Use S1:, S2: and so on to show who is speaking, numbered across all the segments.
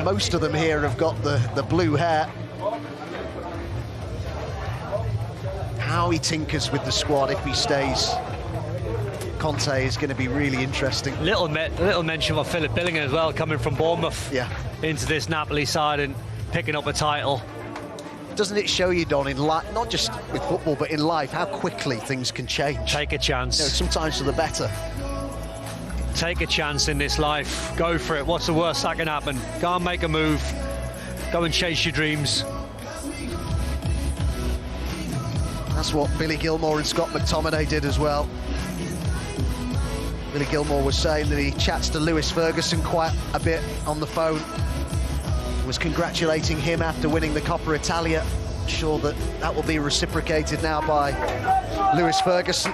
S1: most of them here have got the blue hair. How he tinkers with the squad if he stays Conte is going to be really interesting.
S2: Little mention of Philip Billingham as well, coming from Bournemouth into this Napoli side and picking up a title.
S1: Doesn't it show you, Don, in life, not just with football, but in life, how quickly things can change?
S2: Take a chance.
S1: Sometimes for the better.
S2: Take a chance in this life. Go for it. What's the worst that can happen? Go and make a move. Go and chase your dreams.
S1: That's what Billy Gilmour and Scott McTominay did as well. Billy Gilmour was saying that he chats to Lewis Ferguson quite a bit on the phone. Was congratulating him after winning the Coppa Italia. I'm sure that will be reciprocated now by Lewis Ferguson.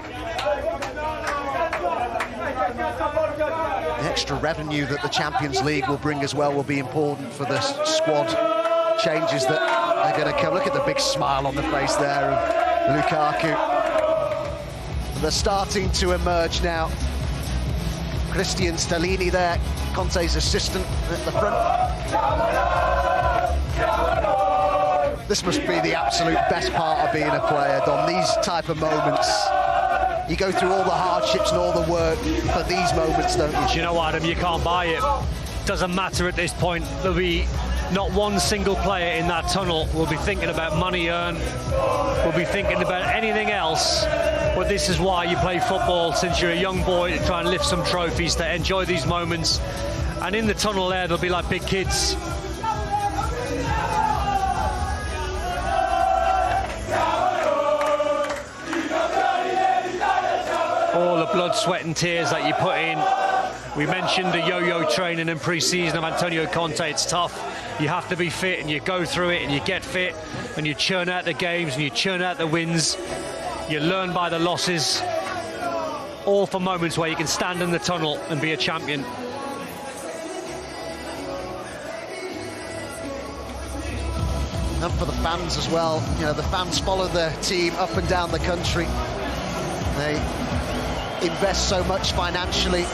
S1: The extra revenue that the Champions League will bring as well will be important for the squad changes that are going to come. Look at the big smile on the face there of Lukaku. They're starting to emerge now. Christian Stellini there, Conte's assistant at the front. This must be the absolute best part of being a player, Don. These type of moments. You go through all the hardships and all the work for these moments, don't you?
S2: Do you know what, Adam? You can't buy it. Doesn't matter at this point. There'll be not one single player in that tunnel will be thinking about money earned, will be thinking about anything else. But this is why you play football since you're a young boy, to try and lift some trophies, to enjoy these moments. And in the tunnel there, they'll be like big kids. All the blood, sweat and tears that you put in. We mentioned the yo-yo training and pre-season of Antonio Conte. It's tough. You have to be fit, and you go through it and you get fit and you churn out the games and you churn out the wins. You learn by the losses, all for moments where you can stand in the tunnel and be a champion.
S1: And for the fans as well, you know, the fans follow their team up and down the country. They invest so much financially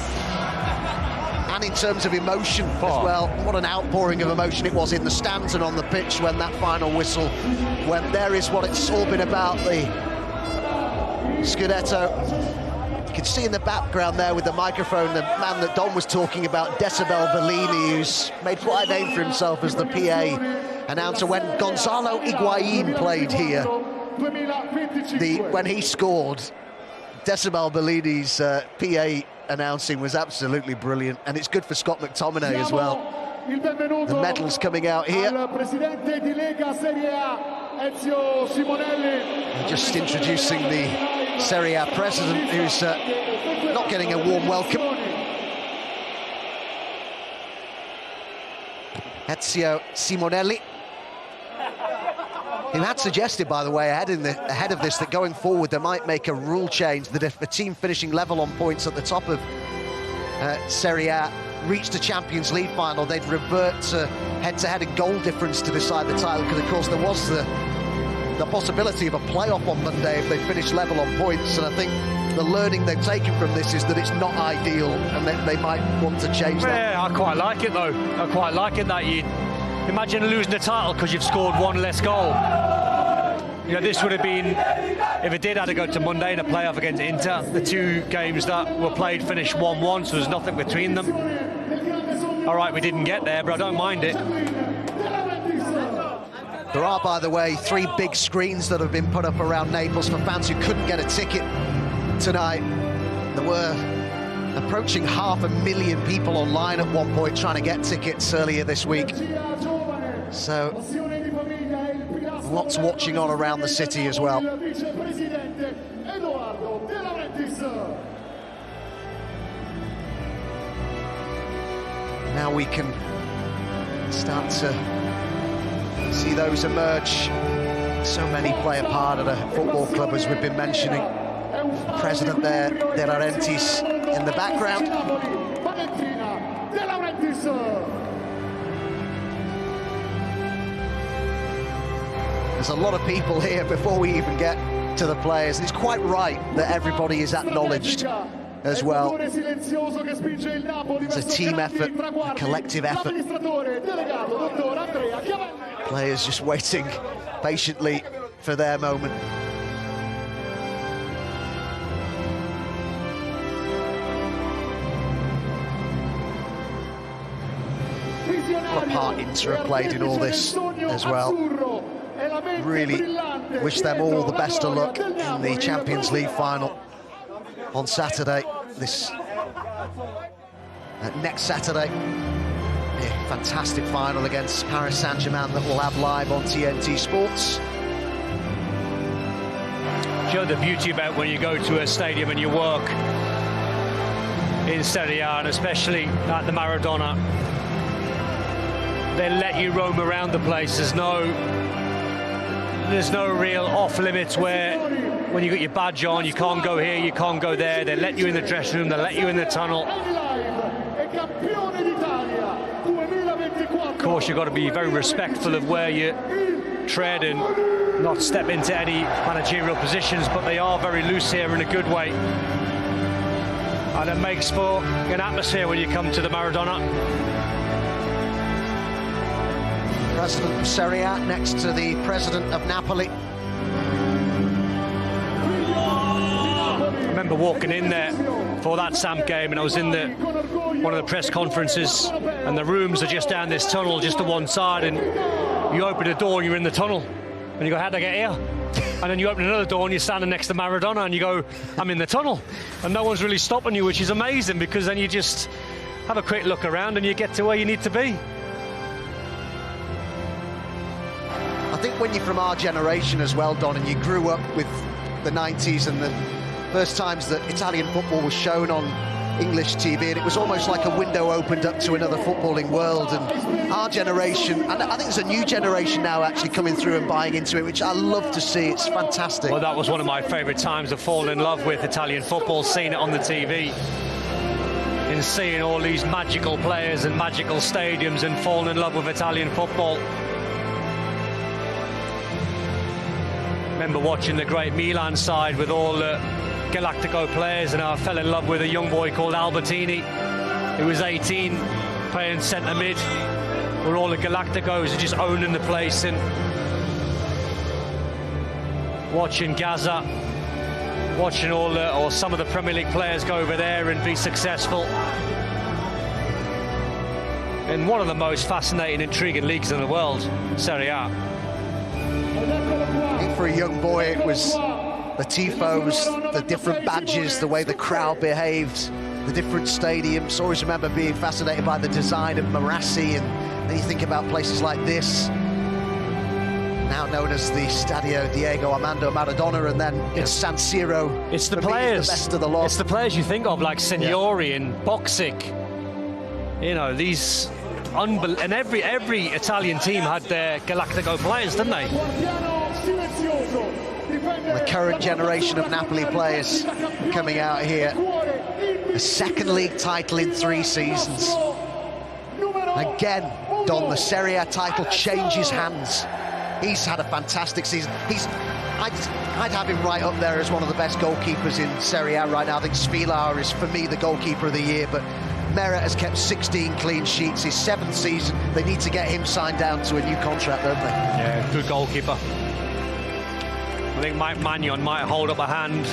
S1: and in terms of emotion as well. What an outpouring of emotion it was in the stands and on the pitch when that final whistle went. There is what it's all been about, the Scudetto. You can see in the background there with the microphone the man that Don was talking about, Decibel Bellini, who's made quite a name for himself as the PA announcer. When Gonzalo Higuain played here, when he scored, Decibel Bellini's PA announcing was absolutely brilliant, and it's good for Scott McTominay as well. The medals coming out here. Just introducing the Serie A president, who's not getting a warm welcome. Ezio Simonelli, who had suggested, by the way, ahead of this, that going forward they might make a rule change, that if a team finishing level on points at the top of Serie A reached a Champions League final, they'd revert to head-to-head and goal difference to decide the title, because of course there was the possibility of a playoff on Monday if they finished level on points. And I think the learning they've taken from this is that it's not ideal, and they might want to change that.
S2: Yeah, I quite like it though. I quite like it that you imagine losing the title because you've scored one less goal. You know, this would have been, if it did have to go to Monday in a playoff against Inter, the two games that were played finished 1-1, so there's nothing between them. All right, we didn't get there, but I don't mind it.
S1: There are, by the way, 3 big screens that have been put up around Naples for fans who couldn't get a ticket tonight. There were approaching 500,000 people online at one point trying to get tickets earlier this week. So, lots watching on around the city as well. Now we can start to see those emerge. So many play a part at a football club, as we've been mentioning. The president there, De Laurentiis, in the background. There's a lot of people here before we even get to the players. And it's quite right that everybody is acknowledged as well. It's a team effort, a collective effort. Players just waiting patiently for their moment. What a part Inter have played in all this as well. Really wish them all the best of luck in the Champions League final on Saturday. Next Saturday, a fantastic final against Paris Saint-Germain that we'll have live on TNT Sports.
S2: Do you know the beauty about when you go to a stadium and you work in Serie A, and especially at the Maradona, they let you roam around the place. There's no real off limits where when you got your badge on, you can't go here, you can't go there. They let you in the dressing room, they let you in the tunnel. Of course, you've got to be very respectful of where you tread and not step into any managerial positions, but they are very loose here in a good way. And it makes for an atmosphere when you come to the Maradona.
S1: President of Serie A next to the president of Napoli.
S2: I remember walking in there for that Samp game, and I was in one of the press conferences, and the rooms are just down this tunnel just to one side, and you open the door and you're in the tunnel and you go, how'd I get here? And then you open another door and you're standing next to Maradona and you go, I'm in the tunnel, and no one's really stopping you, which is amazing, because then you just have a quick look around and you get to where you need to be.
S1: I think when you're from our generation as well, Don, and you grew up with the 90s and the first times that Italian football was shown on English TV, and it was almost like a window opened up to another footballing world. And our generation, and I think there's a new generation now actually coming through and buying into it, which I love to see. It's fantastic.
S2: Well, that was one of my favourite times of falling in love with Italian football, seeing it on the TV and seeing all these magical players and magical stadiums and falling in love with Italian football. Remember watching the great Milan side with all the Galactico players, and I fell in love with a young boy called Albertini, who was 18, playing centre mid, where all the Galacticos are just owning the place, and watching Gaza, watching or some of the Premier League players go over there and be successful. In one of the most fascinating, intriguing leagues in the world, Serie A.
S1: I think for a young boy it was the tifos, the different badges, the way the crowd behaved, the different stadiums. Always remember being fascinated by the design of Marassi, and then you think about places like this, now known as the Stadio Diego Armando Maradona, and then San Siro.
S2: It's the players,
S1: the best of the lot.
S2: It's the players you think of, like Signori and Boksic. You know, these and every Italian team had their Galactico players, didn't they?
S1: The current generation of Napoli players coming out here. A second league title in 3 seasons. Again, Don, the Serie A title changes hands. He's had a fantastic season. I'd have him right up there as one of the best goalkeepers in Serie A right now. I think Svilar is, for me, the goalkeeper of the year, but Meret has kept 16 clean sheets, his 7th season. They need to get him signed down to a new contract, don't they?
S2: Yeah, good goalkeeper. I think Mike Magnon might hold up a hand.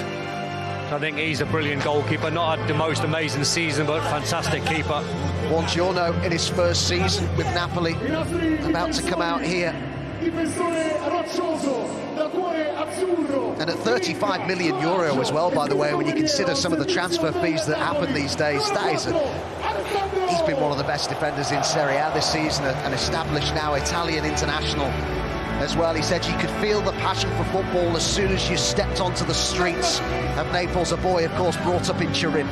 S2: I think he's a brilliant goalkeeper. Not had the most amazing season, but fantastic keeper.
S1: Buongiorno in his first season with Napoli, about to come out here. And at 35 million euro as well, by the way, when you consider some of the transfer fees that happen these days, he's been one of the best defenders in Serie A this season, an established now Italian international as well. He said you could feel the passion for football as soon as you stepped onto the streets of Naples, a boy, of course, brought up in Turin.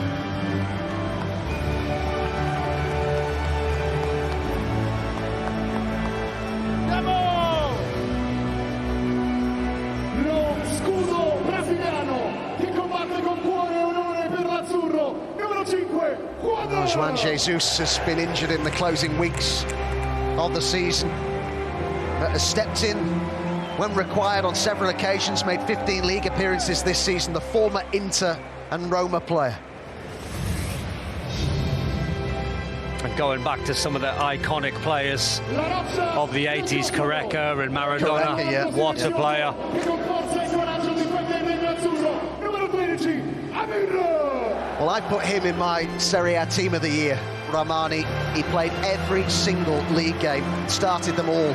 S1: Juan Jesus has been injured in the closing weeks of the season, but has stepped in when required on several occasions, made 15 league appearances this season, the former Inter and Roma player.
S2: And going back to some of the iconic players of the 80s, Careca and Maradona,
S1: Careca, yeah.
S2: What a player.
S1: Well, I put him in my Serie A Team of the Year, Ramani. He played every single league game, started them all.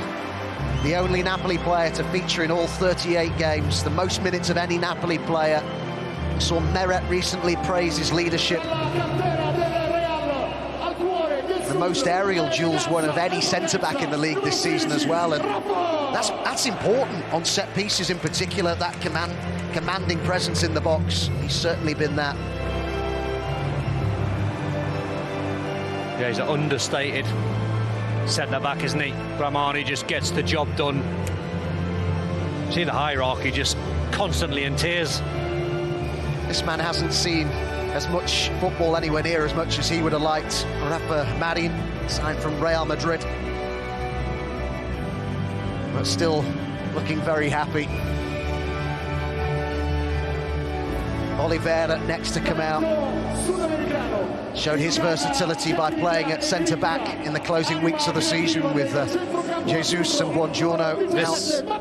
S1: The only Napoli player to feature in all 38 games, the most minutes of any Napoli player. We saw Meret recently praise his leadership. The most aerial duels won of any centre-back in the league this season as well, and that's important on set pieces in particular, that commanding presence in the box. He's certainly been that.
S2: Yeah, he's an understated centre-back, isn't he? Ramani just gets the job done. See the hierarchy, just constantly in tears.
S1: This man hasn't seen as much football anywhere near as much as he would have liked. Rafa Marin, signed from Real Madrid, but still looking very happy. Oliveira next to come out. Showed his versatility by playing at centre-back in the closing weeks of the season with Jesus and Buongiorno.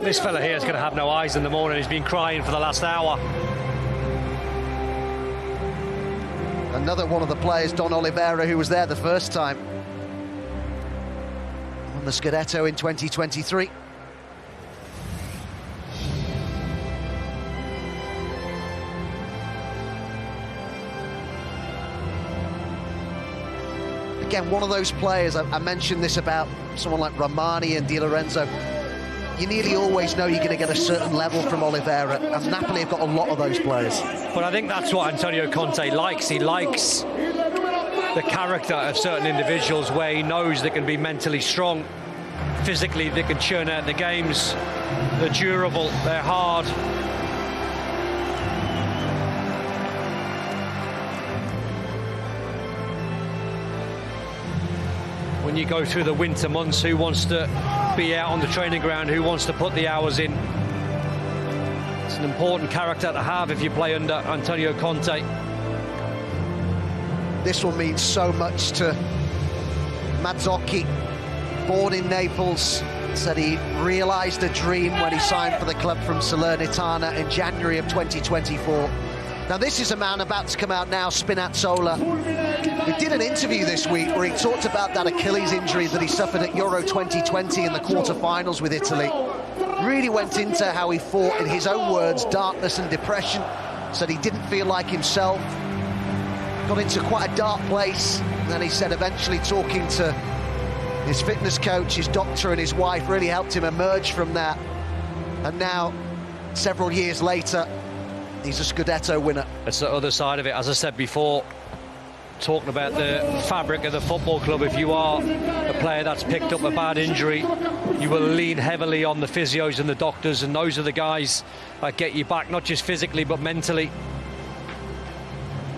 S2: This fella here is going to have no eyes in the morning. He's been crying for the last hour.
S1: Another one of the players, Don Oliveira, who was there the first time. Won the Scudetto in 2023. Again, one of those players, I mentioned this about someone like Ramani and Di Lorenzo. You nearly always know you're going to get a certain level from Oliveira, and Napoli have got a lot of those players.
S2: But I think that's what Antonio Conte likes. He likes the character of certain individuals where he knows they can be mentally strong, physically they can churn out the games, they're durable, they're hard. When you go through the winter months, who wants to be out on the training ground, who wants to put the hours in? It's an important character to have if you play under Antonio Conte.
S1: This will mean so much to Mazzocchi, born in Naples, said he realised a dream when he signed for the club from Salernitana in January of 2024. Now this is a man about to come out now, Spinazzola. We did an interview this week where he talked about that Achilles injury that he suffered at Euro 2020 in the quarter-finals with Italy. Really went into how he fought, in his own words, darkness and depression. Said he didn't feel like himself. Got into quite a dark place. And then he said eventually talking to his fitness coach, his doctor and his wife really helped him emerge from that. And now, several years later, he's a Scudetto winner.
S2: That's the other side of it. As I said before, talking about the fabric of the football club, if you are a player that's picked up a bad injury, you will lean heavily on the physios and the doctors, and those are the guys that get you back, not just physically but mentally.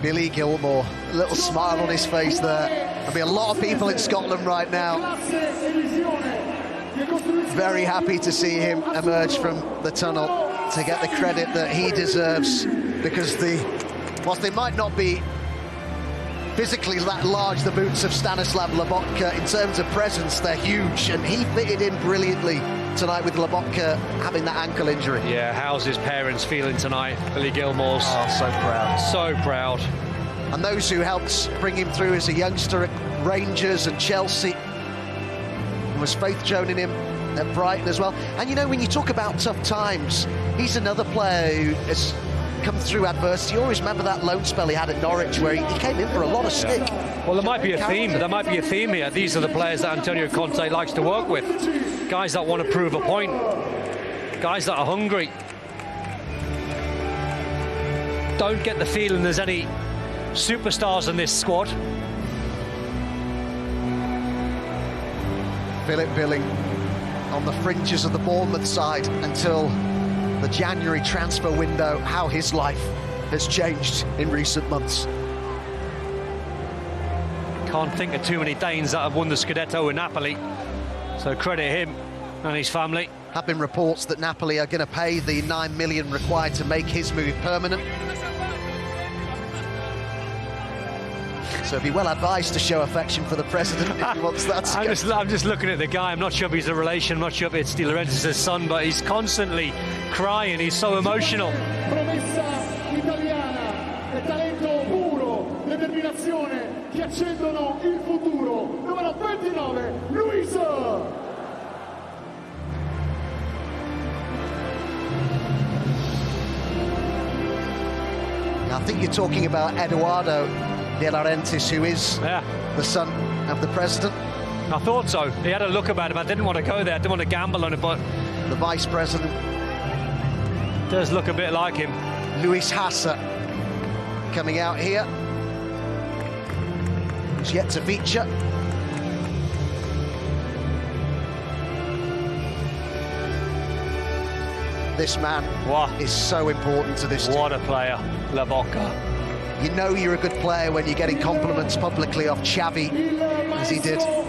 S1: Billy Gilmore, a little smile on his face there. There'll be a lot of people in Scotland right now very happy to see him emerge from the tunnel, to get the credit that he deserves, because whilst they might not be physically that large, the boots of Stanislav Lobotka, in terms of presence, they're huge, and he fitted in brilliantly tonight with Lobotka having that ankle injury.
S2: Yeah, how's his parents feeling tonight? Billy Gilmore's.
S1: Oh, so proud.
S2: So proud.
S1: And those who helped bring him through as a youngster at Rangers and Chelsea. There was faith shown in him at Brighton as well. And you know, when you talk about tough times, he's another player who has come through adversity. You always remember that loan spell he had at Norwich where he came in for a lot of stick.
S2: Well, there might be a theme. There might be a theme here. These are the players that Antonio Conte likes to work with. Guys that want to prove a point. Guys that are hungry. Don't get the feeling there's any superstars in this squad.
S1: Philip Billing on the fringes of the Bournemouth side until the January transfer window. How his life has changed in recent months.
S2: Can't think of too many Danes that have won the Scudetto in Napoli, so credit him and his family.
S1: Have been reports that Napoli are going to pay the $9 million required to make his move permanent. So be well advised to show affection for the president if he wants that.
S2: I'm just looking at the guy. I'm not sure if he's a relation. I'm not sure if it's De Laurentiis' son, but he's constantly crying. He's so emotional.
S3: Promessa italiana e talento puro, determinazione che accendono il futuro. Numero 29, Luis.
S1: I think you're talking about Eduardo De Laurentiis, who is the son of the president.
S2: I thought so. He had a look about him. I didn't want to go there. I didn't want to gamble on it, but
S1: the vice president
S2: does look a bit like him.
S1: Luis Hassa coming out here. Who's yet to feature. This man is so important to this team.
S2: What a player, Lobotka.
S1: You know you're a good player when you're getting compliments publicly off Xavi, as he did. I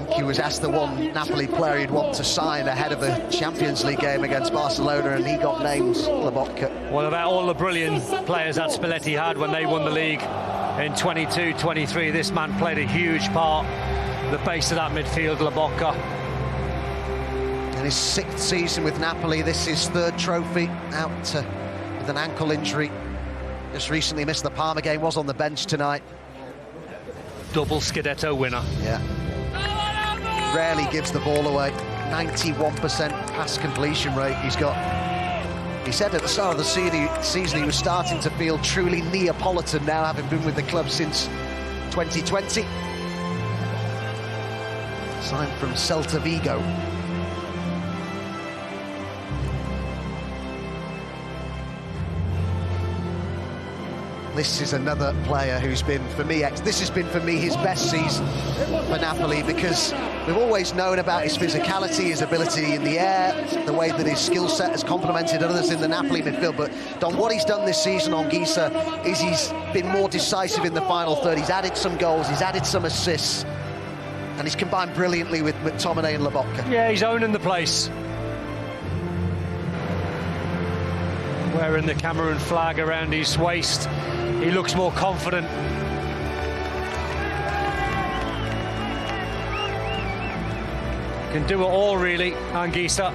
S1: think he was asked the one Napoli player he'd want to sign ahead of a Champions League game against Barcelona, and he got names, Lobotka.
S2: Well, about all the brilliant players that Spalletti had when they won the league in 22-23, this man played a huge part, the base of that midfield, Lobotka.
S1: In his 6th season with Napoli, this is his 3rd trophy, out with an ankle injury. Just recently missed the Parma game, was on the bench tonight.
S2: Double Scudetto winner.
S1: Yeah. Rarely gives the ball away. 91% pass completion rate he's got. He said at the start of the season he was starting to feel truly Neapolitan now, having been with the club since 2020. Signed from Celta Vigo. This is another player who's been, for me, this has been for me his best season for Napoli, because we've always known about his physicality, his ability in the air, the way that his skill set has complemented others in the Napoli midfield. But Don, what he's done this season on Gisa is he's been more decisive in the final third. He's added some goals, he's added some assists, and he's combined brilliantly with McTominay and Lobotka.
S2: Yeah, he's owning the place. Wearing the Cameroon flag around his waist, he looks more confident. Can do it all, really, Anguissa.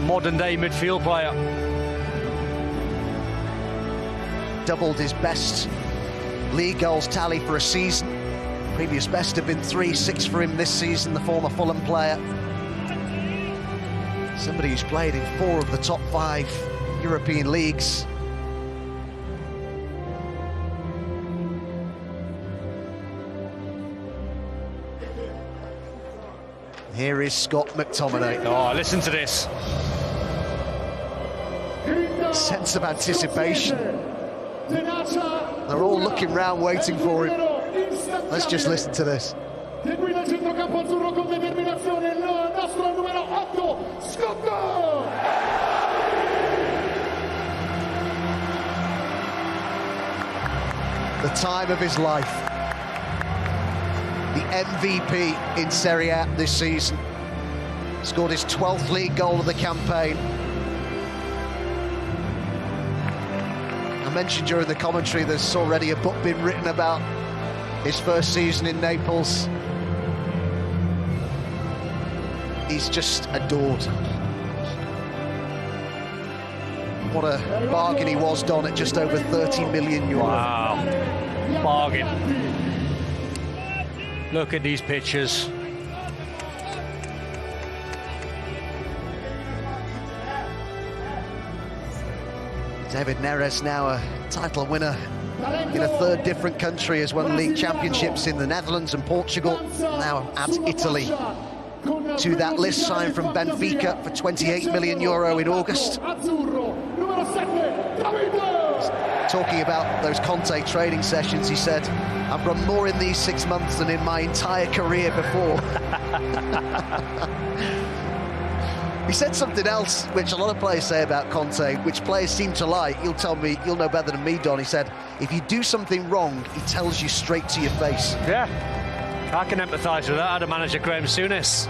S2: Modern-day midfield player.
S1: Doubled his best league goals tally for a season. Previous best have been 3-6 for him this season, the former Fulham player. Somebody who's played in 4 of the top 5 European leagues. Here is Scott McTominay.
S2: Oh, listen to this.
S1: Sense of anticipation. They're all looking round waiting for him. Let's just listen to this.
S3: Seguita il centrocampo azzurro con determinazione il nostro numero 8, Scott!
S1: The time of his life. The MVP in Serie A this season. Scored his 12th league goal of the campaign. I mentioned during the commentary there's already a book been written about his first season in Naples. He's just adored. What a bargain he was, Don, at just over 30 million euros.
S2: Wow, bargain. Look at these pictures.
S1: David Neres, now a title winner in a 3rd different country, has won league championships in the Netherlands and Portugal. Now adds Italy to that list, signed from Benfica for 28 million euro in August. Talking about those Conte training sessions, he said, I've run more in these 6 months than in my entire career before. He said something else, which a lot of players say about Conte, which players seem to like. You'll tell me, you'll know better than me, Don. He said, if you do something wrong, he tells you straight to your face.
S2: Yeah, I can empathise with that. I had a manager, Graham Souness,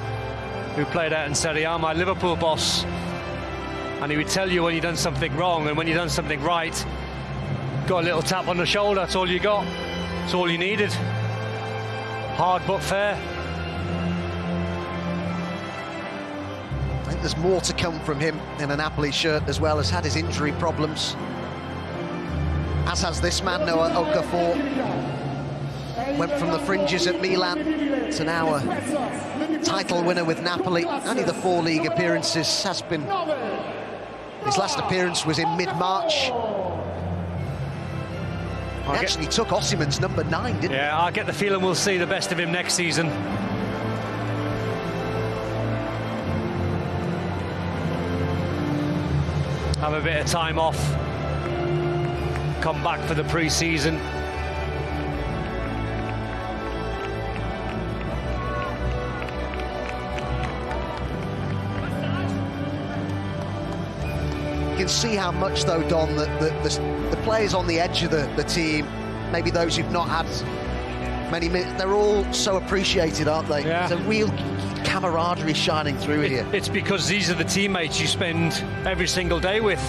S2: who played out in Serie A, my Liverpool boss. And he would tell you when you've done something wrong, and when you've done something right, Got a little tap on the shoulder, that's all you got. That's all you needed. Hard but fair.
S1: I think there's more to come from him in a Napoli shirt, as well as had his injury problems. As has this man, Noah Okafor. Went from the fringes at Milan to now a title winner with Napoli. Only the 4 league appearances has been... His last appearance was in mid-March. He actually took Osimhen's number 9, didn't he?
S2: Yeah, I get the feeling we'll see the best of him next season. Have a bit of time off. Come back for the pre-season.
S1: You can see how much, though, Don, that the players on the edge of the team, maybe those who've not had many minutes, they're all so appreciated, aren't they?
S2: Yeah.
S1: There's a real camaraderie shining through here.
S2: It's because these are the teammates you spend every single day with.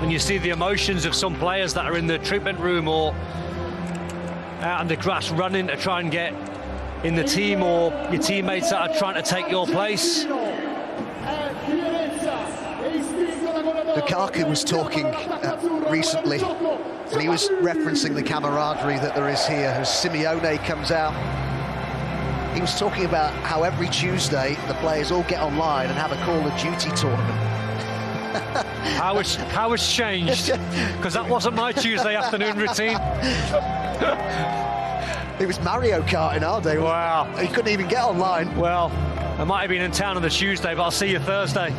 S2: And you see the emotions of some players that are in the treatment room or out on the grass running to try and get in the team, or your teammates that are trying to take your place.
S1: Lukaku was talking recently, and he was referencing the camaraderie that there is here as Simeone comes out. He was talking about how every Tuesday the players all get online and have a Call of Duty tournament.
S2: How it's changed, because that wasn't my Tuesday afternoon routine.
S1: It was Mario Kart in our day.
S2: Wow.
S1: He couldn't even get online.
S2: Well, I might have been in town on the Tuesday, but I'll see you Thursday.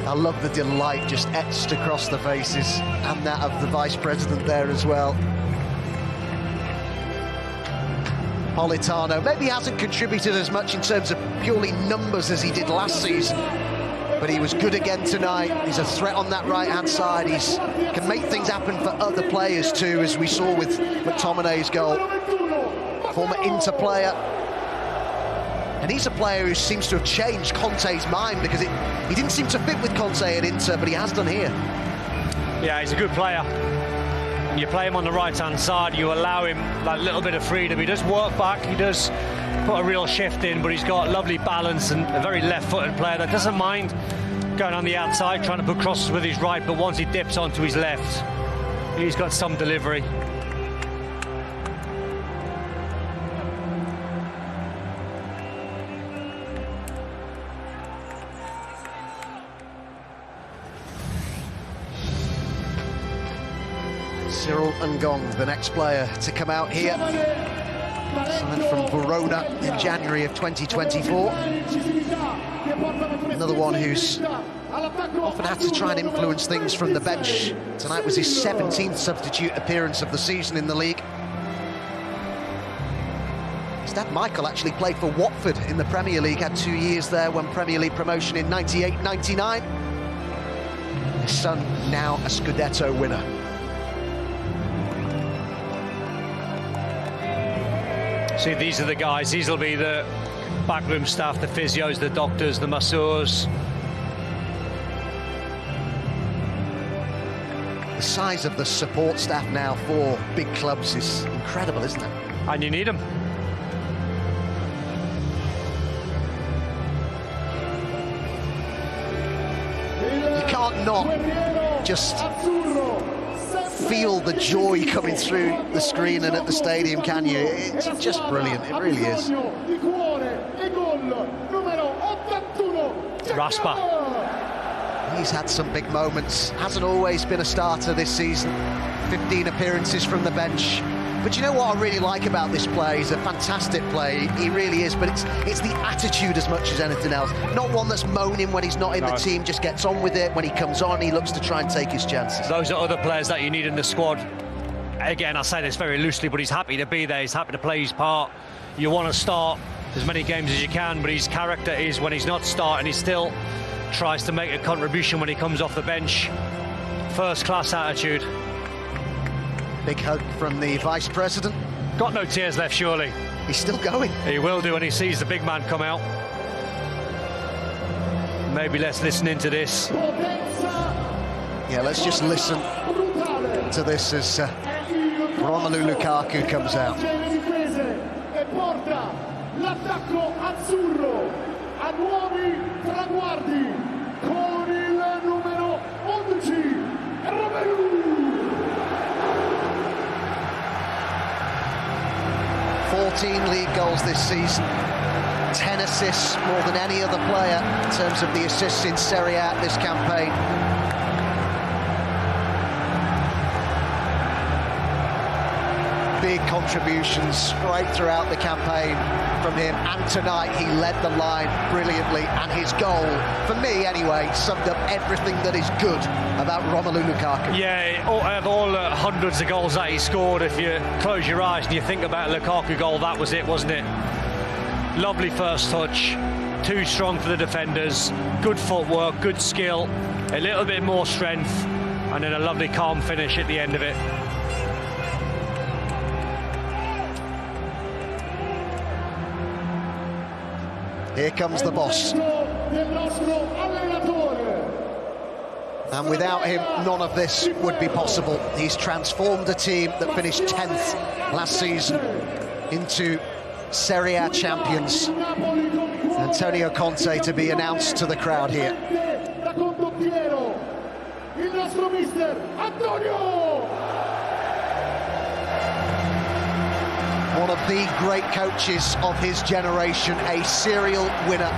S1: I love the delight just etched across the faces, and that of the vice president there as well. Politano maybe hasn't contributed as much in terms of purely numbers as he did last season, but he was good again tonight. He's a threat on that right-hand side. He can make things happen for other players too, as we saw with McTominay's goal. Former Inter player. And he's a player who seems to have changed Conte's mind, because he didn't seem to fit with Conte at Inter, but he has done here.
S2: Yeah, he's a good player. You play him on the right-hand side, you allow him that little bit of freedom. He does work back, he does put a real shift in, but he's got lovely balance and a very left-footed player that doesn't mind going on the outside, trying to put crosses with his right, but once he dips onto his left, he's got some delivery.
S1: Cyril Ngong, the next player to come out here, signed from Verona in January of 2024. Another one who's often had to try and influence things from the bench. Tonight was his 17th substitute appearance of the season in the league. His dad Michael actually played for Watford in the Premier League, had 2 years there, won Premier League promotion in 98-99. His son now a Scudetto winner.
S2: See, these are the guys, these will be the backroom staff, the physios, the doctors, the masseurs.
S1: The size of the support staff now for big clubs is incredible, isn't it?
S2: And you need them.
S1: You can't not just feel the joy coming through the screen and at the stadium, can you? It's just brilliant, it really is.
S2: Raspa.
S1: He's had some big moments, hasn't always been a starter this season. 15 appearances from the bench. But you know what I really like about this play? He's a fantastic play, he really is, but it's the attitude as much as anything else. Not one that's moaning when he's not in the team, just gets on with it. When he comes on, he looks to try and take his chances.
S2: Those are other players that you need in the squad. Again, I say this very loosely, but he's happy to be there, he's happy to play his part. You want to start as many games as you can, but his character is when he's not starting, he still tries to make a contribution when he comes off the bench. First-class attitude.
S1: Big hug from the vice president.
S2: Got no tears left, surely.
S1: He's still going.
S2: He will do when he sees the big man come out. Maybe let's listen into this.
S1: Yeah, let's just listen to this as Romelu Lukaku comes out.
S3: L'attacco azzurro a nuovi traguardi con il numero 11 Romelu.
S1: 14 league goals this season, 10 assists, more than any other player in terms of the assists in Serie A this campaign. Big contributions right throughout the campaign from him, and tonight he led the line brilliantly, and his goal, for me anyway, summed up everything that is good about Romelu Lukaku.
S2: Yeah, out of all hundreds of goals that he scored, if you close your eyes and you think about a Lukaku goal, that was it, wasn't it? Lovely first touch, too strong for the defenders, good footwork, good skill, a little bit more strength, and then a lovely calm finish at the end of it.
S1: Here comes the boss. And without him, none of this would be possible. He's transformed a team that finished 10th last season into Serie A champions. Antonio Conte to be announced to the crowd here. One of the great coaches of his generation, a serial winner.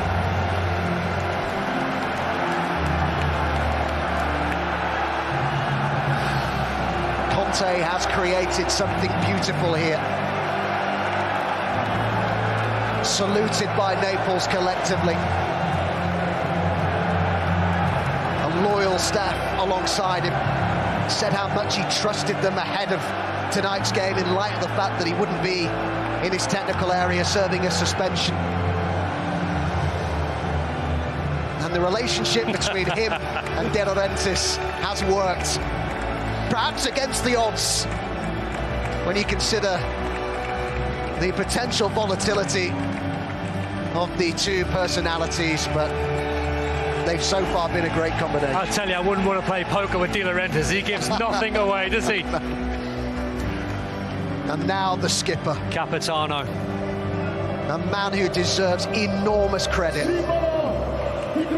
S1: Conte has created something beautiful here. Saluted by Naples collectively. A loyal staff alongside him. Said how much he trusted them ahead of tonight's game in light of the fact that he wouldn't be in his technical area serving a suspension. And the relationship between him and De Laurentiis has worked, perhaps against the odds, when you consider the potential volatility of the two personalities, but they've so far been a great combination.
S2: I tell you, I wouldn't want to play poker with De Laurentiis. He gives nothing away, does he?
S1: And now the skipper.
S2: Capitano.
S1: A man who deserves enormous credit.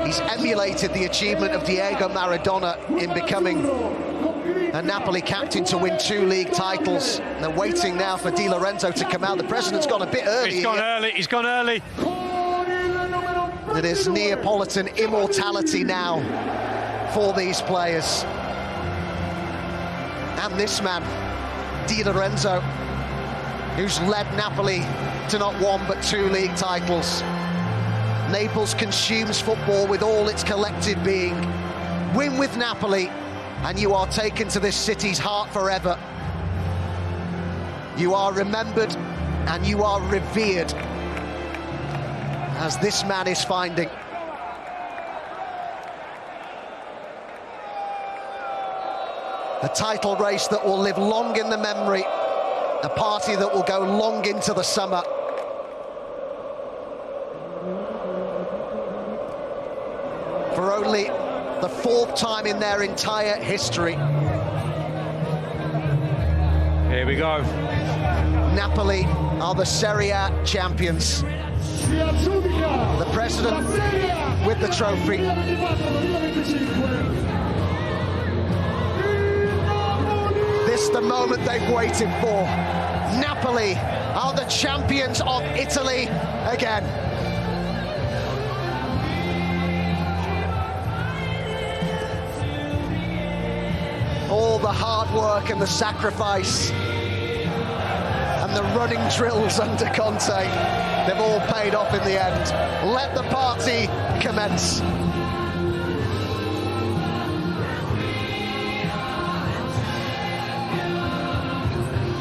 S1: He's emulated the achievement of Diego Maradona in becoming a Napoli captain to win 2 league titles. They're waiting now for Di Lorenzo to come out. The president's gone a bit early.
S2: He's gone early, he's gone early.
S1: It is Neapolitan immortality now for these players. And this man, Di Lorenzo, who's led Napoli to not 1 but 2 league titles. Naples consumes football with all its collective being. Win with Napoli and you are taken to this city's heart forever. You are remembered and you are revered, as this man is finding. A title race that will live long in the memory, a party that will go long into the summer. For only the 4th time in their entire history.
S2: Here we go.
S1: Napoli are the Serie A champions. The president with the trophy. This the moment they've waited for. Napoli are the champions of Italy again. All the hard work and the sacrifice and the running drills under Conte, they've all paid off in the end. Let the party commence.